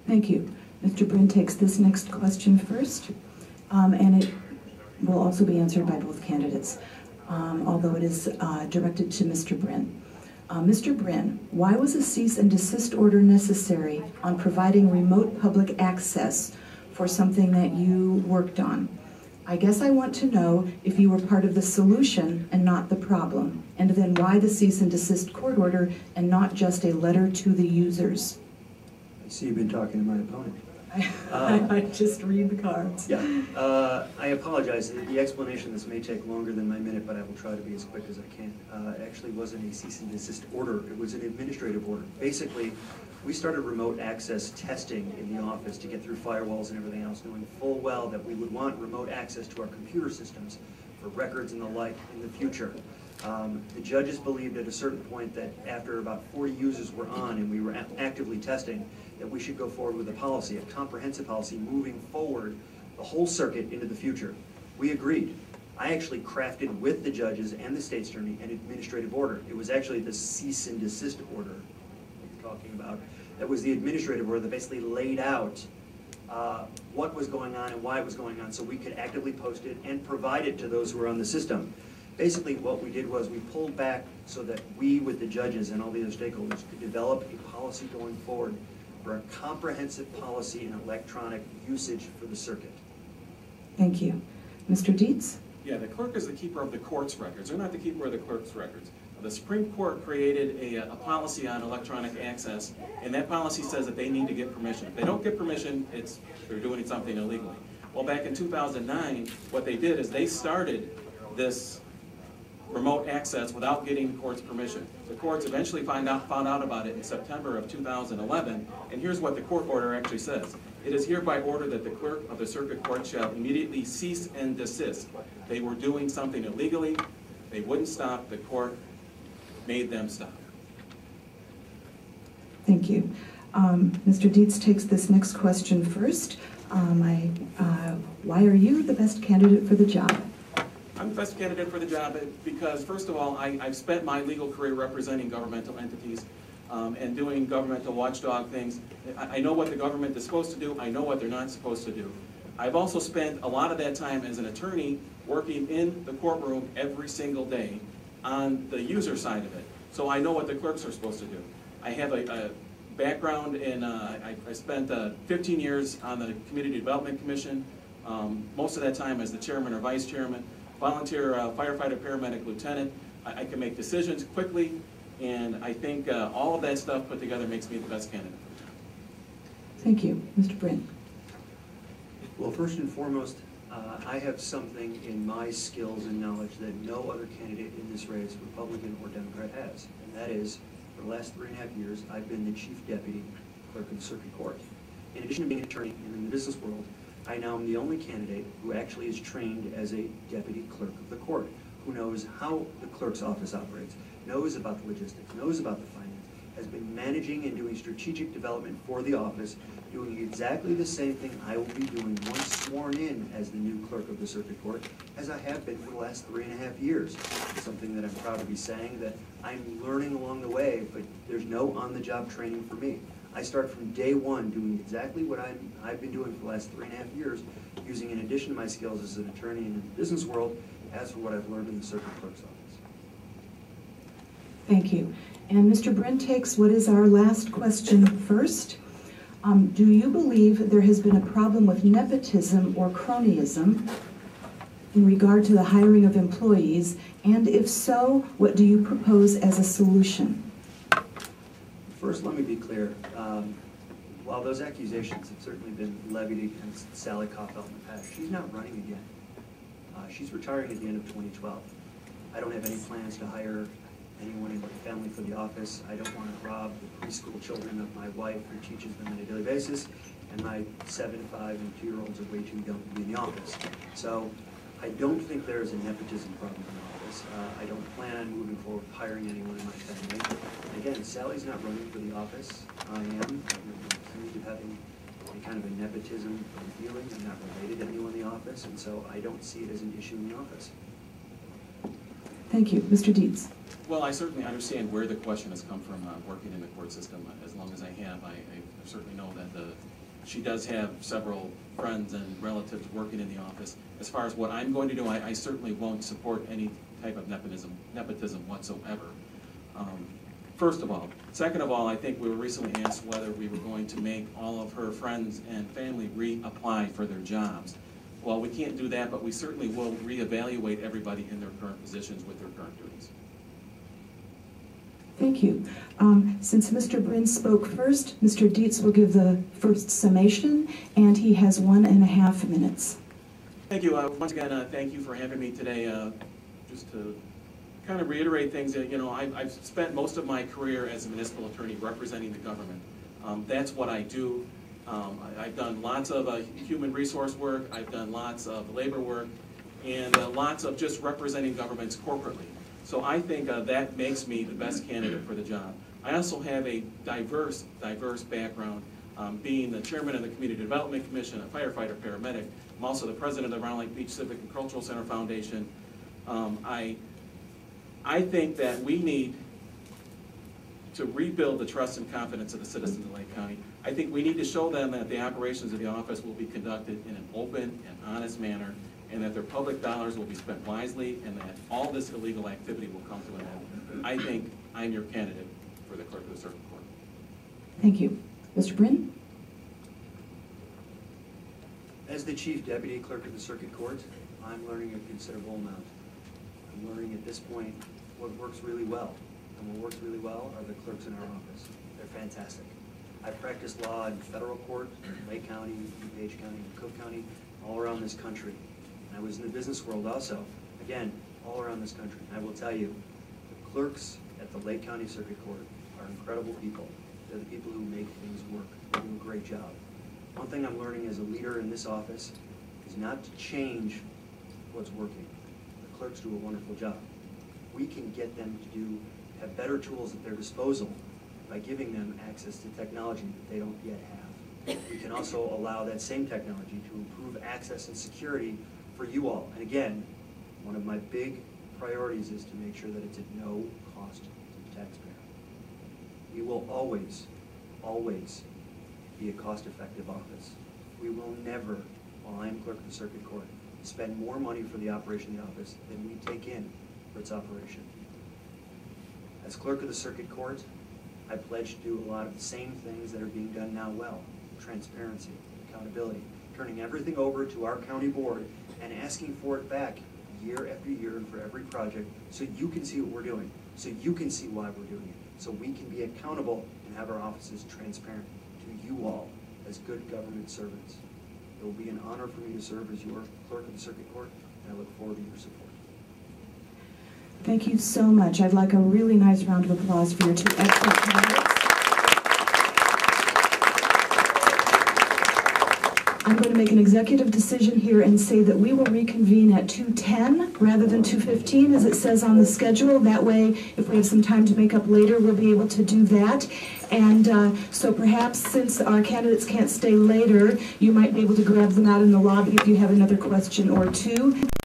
Thank you. Mr. Brin takes this next question first, and it will also be answered by both candidates, although it is directed to Mr. Brin. Mr. Brin, why was a cease and desist order necessary on providing remote public access for something that you worked on? I guess I want to know if you were part of the solution and not the problem, and then why the cease and desist court order and not just a letter to the users. I see you've been talking to my opponent. I just read the cards. Yeah, I apologize. The explanation, this may take longer than my minute, but I will try to be as quick as I can. It actually wasn't a cease and desist order. It was an administrative order. Basically, we started remote access testing in the office to get through firewalls and everything else, knowing full well that we would want remote access to our computer systems for records and the like in the future. The judges believed at a certain point that after about 40 users were on and we were actively testing, that we should go forward with a policy, a comprehensive policy moving forward the whole circuit into the future. We agreed. I actually crafted with the judges and the state's attorney an administrative order. It was actually the cease and desist order that you're talking about. That was the administrative order that basically laid out what was going on and why it was going on so we could actively post it and provide it to those who were on the system. Basically what we did was we pulled back so that we, with the judges and all the other stakeholders, could develop a policy going forward for a comprehensive policy in electronic usage for the circuit. Thank you. Mr. Dietz? Yeah, the clerk is the keeper of the court's records. They're not the keeper of the clerk's records. The Supreme Court created a policy on electronic access, and that policy says that they need to get permission. If they don't get permission, they're doing something illegally. Well, back in 2009, what they did is they started this remote access without getting the court's permission. The courts eventually found out about it in September of 2011, and here's what the court order actually says. It is hereby ordered that the clerk of the circuit court shall immediately cease and desist. They were doing something illegally. They wouldn't stop. The court made them stop. Thank you. Mr. Dietz takes this next question first. Why are you the best candidate for the job? I'm the best candidate for the job because, first of all, I've spent my legal career representing governmental entities and doing governmental watchdog things. I know what the government is supposed to do. I know what they're not supposed to do. I've also spent a lot of that time as an attorney working in the courtroom every single day on the user side of it. So I know what the clerks are supposed to do. I have a background in, I spent 15 years on the Community Development Commission, most of that time as the chairman or vice chairman. Volunteer firefighter, paramedic, lieutenant. I can make decisions quickly, and I think all of that stuff put together makes me the best candidate. Thank you. Mr. Brin. Well, first and foremost, I have something in my skills and knowledge that no other candidate in this race, Republican or Democrat, has, and that is, for the last 3.5 years, I've been the chief deputy clerk of the circuit court. In addition to being an attorney and in the business world, I now am the only candidate who actually is trained as a deputy clerk of the court, who knows how the clerk's office operates, knows about the logistics, knows about the finance, has been managing and doing strategic development for the office, doing exactly the same thing I will be doing once sworn in as the new clerk of the circuit court, as I have been for the last 3.5 years. It's something that I'm proud to be saying, that I'm learning along the way, but there's no on-the-job training for me. I start from day one doing exactly what I've been doing for the last 3.5 years, using, in addition to my skills as an attorney in the business world, as for what I've learned in the circuit clerk's office. Thank you. And Mr. Brin takes what is our last question first. Do you believe there has been a problem with nepotism or cronyism in regard to the hiring of employees? And if so, what do you propose as a solution? First, let me be clear. While those accusations have certainly been levied against Sally Koffel in the past, she's not running again. She's retiring at the end of 2012. I don't have any plans to hire anyone in my family for the office. I don't want to rob the preschool children of my wife, who teaches them on a daily basis, and my 7, 5, and 2-year-olds are way too young to be in the office. So I don't think there is a nepotism problem in the office. I don't plan on moving forward with hiring anyone in my family. And again, Sally's not running for the office. I am. I'm accused of having any kind of a nepotism feeling. I'm not related to anyone in the office, and so I don't see it as an issue in the office. Thank you. Mr. Dietz. Well, I certainly understand where the question has come from working in the court system. As long as I have, I certainly know that the she does have several friends and relatives working in the office. As far as what I'm going to do, I certainly won't support any type of nepotism whatsoever. First of all. Second of all, I think we were recently asked whether we were going to make all of her friends and family reapply for their jobs. Well, we can't do that, but we certainly will reevaluate everybody in their current positions with their current duties. Thank you. Since Mr. Brin spoke first, Mr. Dietz will give the first summation, and he has 1.5 minutes. Thank you. Once again, thank you for having me today. Just to kind of reiterate things that, I've spent most of my career as a municipal attorney representing the government. That's what I do. I've done lots of human resource work, I've done lots of labor work, and lots of just representing governments corporately. So I think that makes me the best candidate for the job. I also have a diverse background, being the chairman of the Community Development Commission, a firefighter, paramedic. I'm also the president of the Round Lake Beach Civic and Cultural Center Foundation. I think that we need to rebuild the trust and confidence of the citizens of Lake County. I think we need to show them that the operations of the office will be conducted in an open and honest manner, and that their public dollars will be spent wisely, and that all this illegal activity will come to an end. I think I'm your candidate for the Clerk of the Circuit Court. Thank you. Mr. Brin? As the Chief Deputy Clerk of the Circuit Court, I'm learning a considerable amount. I'm learning at this point what works really well. And what works really well are the clerks in our office. They're fantastic. I practiced law in federal court, in Lake County, DuPage County, and Cook County, all around this country. And I was in the business world also, again, all around this country. And I will tell you, the clerks at the Lake County Circuit Court are incredible people. They're the people who make things work. They do a great job. One thing I'm learning as a leader in this office is not to change what's working. The clerks do a wonderful job. We can get them to have better tools at their disposal by giving them access to technology that they don't yet have. We can also allow that same technology to improve access and security for you all. And again, one of my big priorities is to make sure that it's at no cost to the taxpayer. We will always, always be a cost-effective office. We will never, while I'm Clerk of the Circuit Court, spend more money for the operation of the office than we take in for its operation. As Clerk of the Circuit Court, I pledge to do a lot of the same things that are being done now well. Transparency, accountability, turning everything over to our county board and asking for it back year after year and for every project so you can see what we're doing, so you can see why we're doing it, so we can be accountable and have our offices transparent to you all as good government servants. It will be an honor for me to serve as your Clerk of the Circuit Court, and I look forward to your support. Thank you so much. I'd like a really nice round of applause for your two excellent candidates. I'm going to make an executive decision here and say that we will reconvene at 2:10 rather than 2:15 as it says on the schedule. That way, if we have some time to make up later, we'll be able to do that. And so perhaps since our candidates can't stay later, you might be able to grab them out in the lobby if you have another question or two.